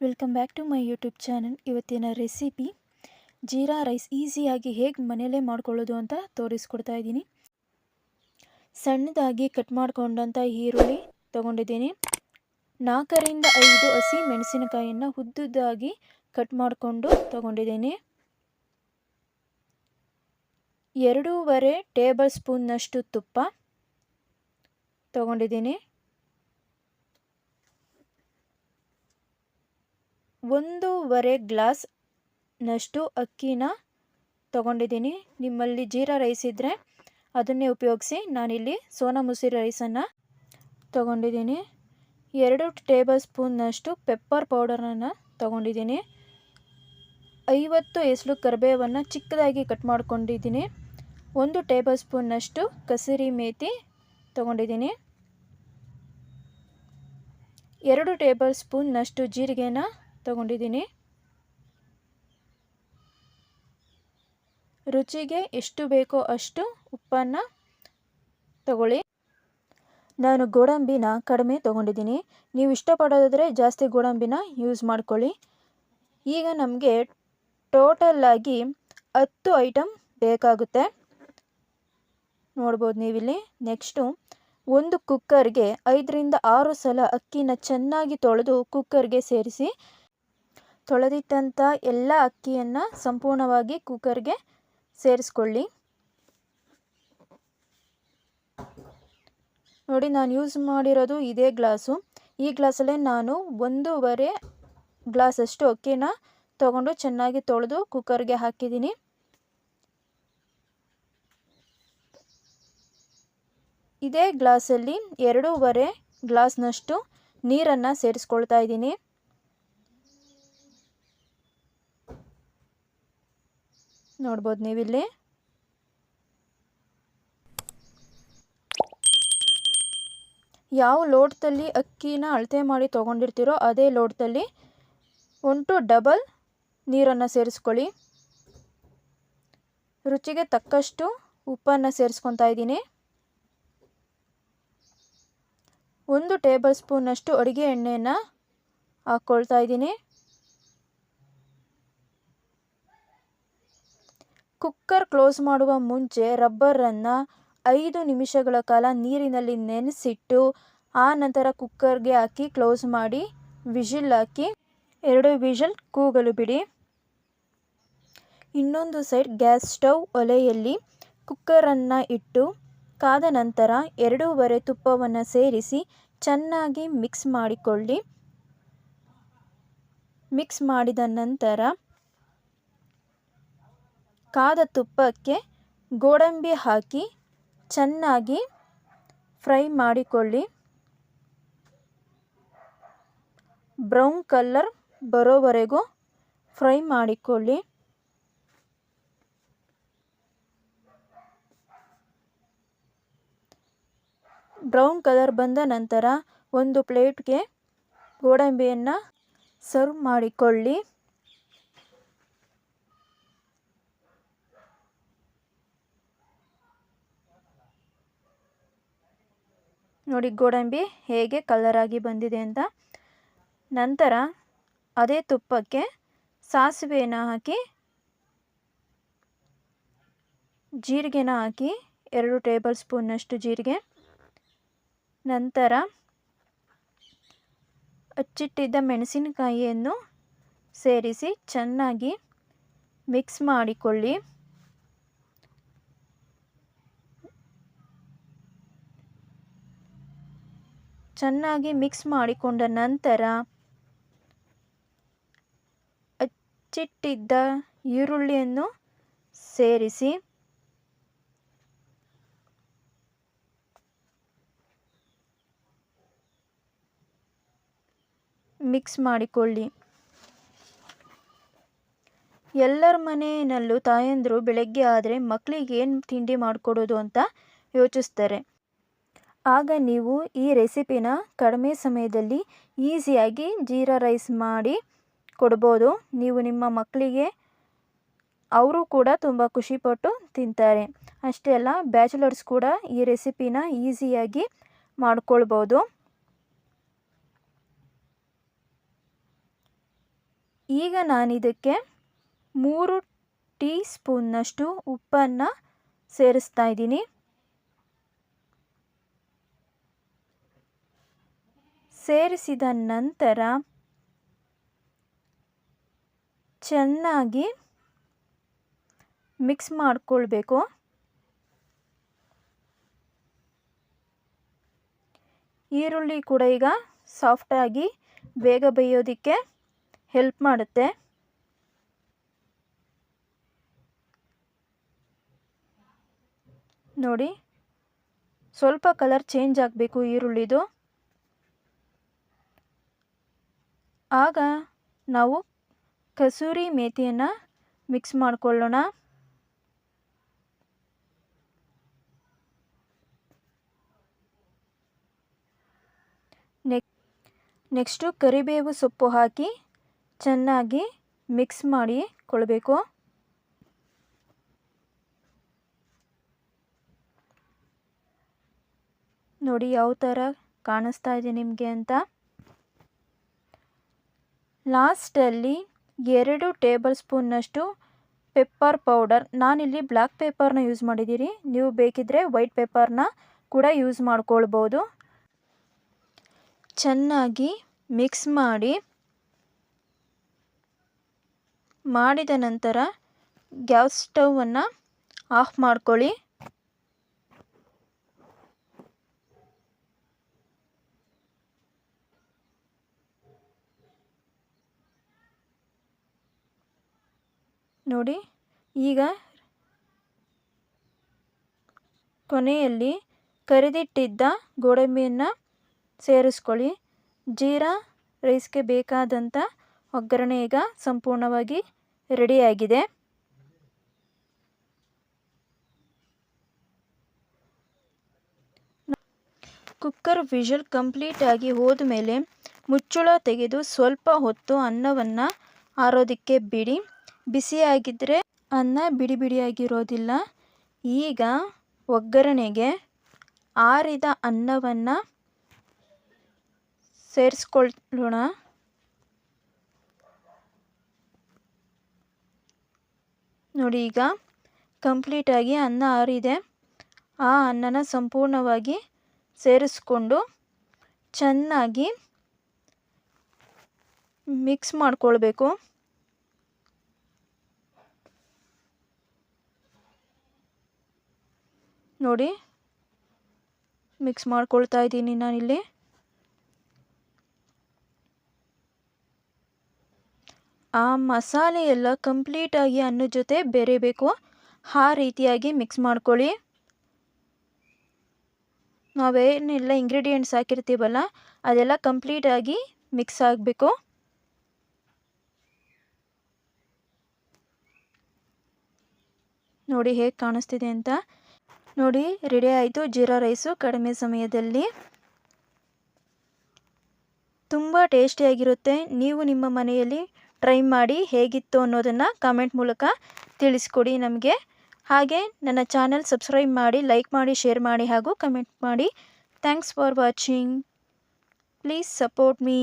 Welcome back to my YouTube channel. ಇವತ್ತಿನ recipe jeera rice ಈಸಿಯಾಗಿ ಹೇಗೆ ಮನೆಯಲ್ಲೇ ಮಾಡ್ಕೊಳ್ಳೋದು ಅಂತ ತೋರಿಸ್ಕೊಡ್ತಾ ಇದ್ದೀನಿ. ಸಣ್ಣದಾಗಿ ಕಟ್ ಮಾಡ್ಕೊಂಡಂಥ ಈರುಳ್ಳಿ ತೊಗೊಂಡಿದ್ದೀನಿ. 4ರಿಂದ 5 ಹಸಿ ಮೆಣಸಿನಕಾಯಿಯನ್ನು ಉದ್ದುದ್ದಾಗಿ ಕಟ್ ಮಾಡಿಕೊಂಡು ತೊಗೊಂಡಿದ್ದೀನಿ. 2.5 ಟೇಬಲ್ ಸ್ಪೂನ್ನಷ್ಟು ತುಪ್ಪ ತೊಗೊಂಡಿದ್ದೀನಿ. 1.5 ಗ್ಲಾಸ್ನಷ್ಟು ಅಕ್ಕಿನ ತೊಗೊಂಡಿದ್ದೀನಿ. ನಿಮ್ಮಲ್ಲಿ ಜೀರಾ ರೈಸ್ ಇದ್ದರೆ ಅದನ್ನೇ ಉಪಯೋಗಿಸಿ. ನಾನಿಲ್ಲಿ ಸೋನಾ ಮಸೂರಿ ರೈಸನ್ನು ತೊಗೊಂಡಿದ್ದೀನಿ. 2 ಟೇಬಲ್ ಸ್ಪೂನ್ನಷ್ಟು ಪೆಪ್ಪರ್ ಪೌಡರನ್ನು ತೊಗೊಂಡಿದ್ದೀನಿ. 50 ಎಸಳು ಕರಿಬೇವನ್ನು ಚಿಕ್ಕದಾಗಿ ಕಟ್ ಮಾಡ್ಕೊಂಡಿದ್ದೀನಿ. 1 ಟೇಬಲ್ ಸ್ಪೂನ್ನಷ್ಟು ಕಸೂರಿ ಮೇಥಿ ತೊಗೊಂಡಿದ್ದೀನಿ. 2 ಟೇಬಲ್ ಸ್ಪೂನ್ನಷ್ಟು ಜೀರಿಗೆನ ತೊಗೊಂಡಿದ್ದೀನಿ. ರುಚಿಗೆ ಎಷ್ಟು ಬೇಕೋ ಅಷ್ಟು ಉಪ್ಪನ್ನು ತಗೊಳ್ಳಿ. ನಾನು ಗೋಡಂಬಿನ ಕಡಿಮೆ ತೊಗೊಂಡಿದ್ದೀನಿ. ನೀವು ಇಷ್ಟಪಡೋದಾದರೆ ಜಾಸ್ತಿ ಗೋಡಂಬಿನ ಯೂಸ್ ಮಾಡ್ಕೊಳ್ಳಿ. ಈಗ ನಮಗೆ ಟೋಟಲ್ಲಾಗಿ 10 ಐಟಮ್ ಬೇಕಾಗುತ್ತೆ, ನೋಡ್ಬೋದು ನೀವಿಲ್ಲಿ. ನೆಕ್ಸ್ಟು ಒಂದು ಕುಕ್ಕರ್ಗೆ 5ರಿಂದ 6 ಸಲ ಅಕ್ಕಿನ ಚೆನ್ನಾಗಿ ತೊಳೆದು ಕುಕ್ಕರ್ಗೆ ಸೇರಿಸಿ. ತೊಳೆದಿಟ್ಟಂಥ ಎಲ್ಲ ಅಕ್ಕಿಯನ್ನು ಸಂಪೂರ್ಣವಾಗಿ ಕುಕ್ಕರ್ಗೆ ಸೇರಿಸ್ಕೊಳ್ಳಿ. ನೋಡಿ, ನಾನು ಯೂಸ್ ಮಾಡಿರೋದು ಇದೇ ಗ್ಲಾಸು. ಈ ಗ್ಲಾಸಲ್ಲೇ ನಾನು 1.5 ಗ್ಲಾಸಷ್ಟು ಅಕ್ಕಿನ ತೊಗೊಂಡು ಚೆನ್ನಾಗಿ ತೊಳೆದು ಕುಕ್ಕರ್ಗೆ ಹಾಕಿದ್ದೀನಿ. ಇದೇ ಗ್ಲಾಸಲ್ಲಿ 2.5 ಗ್ಲಾಸ್ನಷ್ಟು ನೀರನ್ನು ಸೇರಿಸ್ಕೊಳ್ತಾ ಇದ್ದೀನಿ. ನೋಡ್ಬೋದು ನೀವಿಲ್ಲಿ. ಯಾವ ಲೋಟದಲ್ಲಿ ಅಕ್ಕಿನ ಅಳತೆ ಮಾಡಿ ತೊಗೊಂಡಿರ್ತೀರೋ ಅದೇ ಲೋಟದಲ್ಲಿ 1 to ಡಬಲ್ ನೀರನ್ನು ಸೇರಿಸ್ಕೊಳ್ಳಿ. ರುಚಿಗೆ ತಕ್ಕಷ್ಟು ಉಪ್ಪನ್ನು ಸೇರಿಸ್ಕೊತಾ ಇದ್ದೀನಿ. 1 ಟೇಬಲ್ ಸ್ಪೂನ್ನಷ್ಟು ಅಡುಗೆ ಎಣ್ಣೆಯನ್ನು ಹಾಕ್ಕೊಳ್ತಾ ಇದ್ದೀನಿ. ಕುಕ್ಕರ್ ಕ್ಲೋಸ್ ಮಾಡುವ ಮುಂಚೆ ರಬ್ಬರನ್ನು 5 ನಿಮಿಷಗಳ ಕಾಲ ನೀರಿನಲ್ಲಿ ನೆನೆಸಿಟ್ಟು ಆ ನಂತರ ಕುಕ್ಕರ್ಗೆ ಹಾಕಿ ಕ್ಲೋಸ್ ಮಾಡಿ ವಿಷಿಲ್ ಹಾಕಿ 2 ವಿಷಲ್ ಕೂಗಲು ಬಿಡಿ. ಇನ್ನೊಂದು ಸೈಡ್ ಗ್ಯಾಸ್ ಸ್ಟವ್ ಒಲೆಯಲ್ಲಿ ಕುಕ್ಕರನ್ನು ಇಟ್ಟು ಕಾದ ನಂತರ 2.5 ತುಪ್ಪವನ್ನು ಸೇರಿಸಿ ಚೆನ್ನಾಗಿ ಮಿಕ್ಸ್ ಮಾಡಿಕೊಳ್ಳಿ. ಮಿಕ್ಸ್ ಮಾಡಿದ ನಂತರ ಕಾದ ತುಪ್ಪಕ್ಕೆ ಗೋಡಂಬಿ ಹಾಕಿ ಚೆನ್ನಾಗಿ ಫ್ರೈ ಮಾಡಿಕೊಳ್ಳಿ. ಬ್ರೌನ್ ಕಲರ್ ಬರೋವರೆಗೂ ಫ್ರೈ ಮಾಡಿಕೊಳ್ಳಿ. ಬ್ರೌನ್ ಕಲರ್ ಬಂದ ನಂತರ ಒಂದು ಪ್ಲೇಟ್ಗೆ ಗೋಡಂಬಿಯನ್ನು ಸರ್ವ್ ಮಾಡಿಕೊಳ್ಳಿ. ನೋಡಿ ಗೋಡಂಬಿ ಹೇಗೆ ಕಲರಾಗಿ ಬಂದಿದೆ ಅಂತ. ನಂತರ ಅದೇ ತುಪ್ಪಕ್ಕೆ ಸಾಸಿವೆಯನ್ನು ಹಾಕಿ ಜೀರಿಗೆನ ಹಾಕಿ 2 ಟೇಬಲ್ ಸ್ಪೂನ್ನಷ್ಟು ಜೀರಿಗೆ. ನಂತರ ಹಚ್ಚಿಟ್ಟಿದ್ದ ಮೆಣಸಿನಕಾಯಿಯನ್ನು ಸೇರಿಸಿ ಚೆನ್ನಾಗಿ ಮಿಕ್ಸ್ ಮಾಡಿಕೊಳ್ಳಿ. ಚೆನ್ನಾಗಿ ಮಿಕ್ಸ್ ಮಾಡಿಕೊಂಡ ನಂತರ ಹಚ್ಚಿಟ್ಟಿದ್ದ ಈರುಳ್ಳಿಯನ್ನು ಸೇರಿಸಿ ಮಿಕ್ಸ್ ಮಾಡಿಕೊಳ್ಳಿ. ಎಲ್ಲರ ಮನೆಯಲ್ಲೂ ತಾಯಂದಿರು ಬೆಳಗ್ಗೆ ಆದರೆ ಮಕ್ಕಳಿಗೆ ಏನು ತಿಂಡಿ ಮಾಡಿಕೊಡೋದು ಅಂತ ಯೋಚಿಸ್ತಾರೆ. ಆಗ ನೀವು ಈ ರೆಸಿಪಿನ ಕಡಿಮೆ ಸಮಯದಲ್ಲಿ ಈಸಿಯಾಗಿ ಜೀರಾ ರೈಸ್ ಮಾಡಿ ಕೊಡ್ಬೋದು. ನೀವು ನಿಮ್ಮ ಮಕ್ಕಳಿಗೆ ಅವರು ಕೂಡ ತುಂಬ ಖುಷಿಪಟ್ಟು ತಿಂತಾರೆ. ಅಷ್ಟೇ ಅಲ್ಲ, ಬ್ಯಾಚುಲರ್ಸ್ ಕೂಡ ಈ ರೆಸಿಪಿನ ಈಸಿಯಾಗಿ ಮಾಡ್ಕೊಳ್ಬೋದು. ಈಗ ನಾನಿದಕ್ಕೆ 3 ಟೀ ಸ್ಪೂನ್ನಷ್ಟು ಉಪ್ಪನ್ನು ಸೇರಿಸ್ತಾ ಇದ್ದೀನಿ. ಸೇರಿಸಿದ ನಂತರ ಚೆನ್ನಾಗಿ ಮಿಕ್ಸ್ ಮಾಡಿಕೊಳ್ಬೇಕು. ಈರುಳ್ಳಿ ಕೂಡ ಈಗ ಸಾಫ್ಟಾಗಿ ಬೇಗ ಬೇಯೋದಕ್ಕೆ ಹೆಲ್ಪ್ ಮಾಡುತ್ತೆ. ನೋಡಿ, ಸ್ವಲ್ಪ ಕಲರ್ ಚೇಂಜ್ ಆಗಬೇಕು ಈರುಳ್ಳಿದು. ಆಗ ನಾವು ಕಸೂರಿ ಮೇಥಿಯನ್ನು ಮಿಕ್ಸ್ ಮಾಡಿಕೊಳ್ಳೋಣ. ನೆಕ್ಸ್ಟು ಕರಿಬೇವು ಸೊಪ್ಪು ಹಾಕಿ ಚೆನ್ನಾಗಿ ಮಿಕ್ಸ್ ಮಾಡಿಕೊಳ್ಬೇಕು. ನೋಡಿ ಯಾವ ಥರ ಕಾಣಿಸ್ತಾ ಇದೆ ನಿಮಗೆ ಅಂತ. ಲಾಸ್ಟಲ್ಲಿ 2 ಟೇಬಲ್ ಸ್ಪೂನ್ನಷ್ಟು ಪೆಪ್ಪರ್ ಪೌಡರ್, ನಾನಿಲ್ಲಿ ಬ್ಲ್ಯಾಕ್ ಪೆಪ್ಪರ್ನ ಯೂಸ್ ಮಾಡಿದ್ದೀರಿ. ನೀವು ಬೇಕಿದ್ದರೆ ವೈಟ್ ಪೆಪ್ಪರ್ನ ಕೂಡ ಯೂಸ್ ಮಾಡ್ಕೊಳ್ಬೋದು. ಚೆನ್ನಾಗಿ ಮಿಕ್ಸ್ ಮಾಡಿದ ನಂತರ ಗ್ಯಾಸ್ ಸ್ಟವನ್ನು ಆಫ್ ಮಾಡ್ಕೊಳ್ಳಿ. ನೋಡಿ, ಈಗ ಕೊನೆಯಲ್ಲಿ ಕರಿದಿಟ್ಟಿದ್ದ ಗೋಡಂಬಿಯನ್ನು ಸೇರಿಸ್ಕೊಳ್ಳಿ. ಜೀರಾ ರೈಸ್ಗೆ ಬೇಕಾದಂಥ ಒಗ್ಗರಣೆ ಈಗ ಸಂಪೂರ್ಣವಾಗಿ ರೆಡಿಯಾಗಿದೆ. ಕುಕ್ಕರ್ ವಿಷಲ್ ಕಂಪ್ಲೀಟಾಗಿ ಹೋದ್ಮೇಲೆ ಮುಚ್ಚಳ ತೆಗೆದು ಸ್ವಲ್ಪ ಹೊತ್ತು ಅನ್ನವನ್ನು ಆರೋದಕ್ಕೆ ಬಿಡಿ. ಬಿಸಿಯಾಗಿದ್ದರೆ ಅನ್ನ ಬಿಡಿ ಬಿಡಿಯಾಗಿರೋದಿಲ್ಲ. ಈಗ ಒಗ್ಗರಣೆಗೆ ಆರಿದ ಅನ್ನವನ್ನು ಸೇರಿಸ್ಕೊಳ್ಳೋಣ. ನೋಡಿ, ಈಗ ಕಂಪ್ಲೀಟಾಗಿ ಅನ್ನ ಆರಿದೆ. ಆ ಅನ್ನನ ಸಂಪೂರ್ಣವಾಗಿ ಸೇರಿಸ್ಕೊಂಡು ಚೆನ್ನಾಗಿ ಮಿಕ್ಸ್ ಮಾಡಿಕೊಳ್ಬೇಕು. ನೋಡಿ, ಮಿಕ್ಸ್ ಮಾಡ್ಕೊಳ್ತಾ ಇದ್ದೀನಿ ನಾನಿಲ್ಲಿ. ಆ ಮಸಾಲೆ ಎಲ್ಲ ಕಂಪ್ಲೀಟಾಗಿ ಅನ್ನದ ಜೊತೆ ಬೆರೆಬೇಕು. ಆ ರೀತಿಯಾಗಿ ಮಿಕ್ಸ್ ಮಾಡ್ಕೊಳ್ಳಿ. ನಾವೇನೆಲ್ಲ ಇಂಗ್ರೀಡಿಯೆಂಟ್ಸ್ ಹಾಕಿರ್ತೀವಲ್ಲ ಅದೆಲ್ಲ ಕಂಪ್ಲೀಟಾಗಿ ಮಿಕ್ಸ್ ಆಗಬೇಕು. ನೋಡಿ ಹೇಗೆ ಕಾಣಿಸ್ತಿದೆ ಅಂತ. ನೋಡಿ, ರೆಡಿ ಆಯಿತು ಜೀರಾ ರೈಸು ಕಡಿಮೆ ಸಮಯದಲ್ಲಿ. ತುಂಬ ಟೇಸ್ಟಿಯಾಗಿರುತ್ತೆ. ನೀವು ನಿಮ್ಮ ಮನೆಯಲ್ಲಿ ಟ್ರೈ ಮಾಡಿ ಹೇಗಿತ್ತು ಅನ್ನೋದನ್ನು ಕಾಮೆಂಟ್ ಮೂಲಕ ತಿಳಿಸ್ಕೊಡಿ ನಮಗೆ. ಹಾಗೆ ನನ್ನ ಚಾನಲ್ ಸಬ್ಸ್ಕ್ರೈಬ್ ಮಾಡಿ, ಲೈಕ್ ಮಾಡಿ, ಶೇರ್ ಮಾಡಿ ಹಾಗೂ ಕಮೆಂಟ್ ಮಾಡಿ. Thanks for watching. Please support me.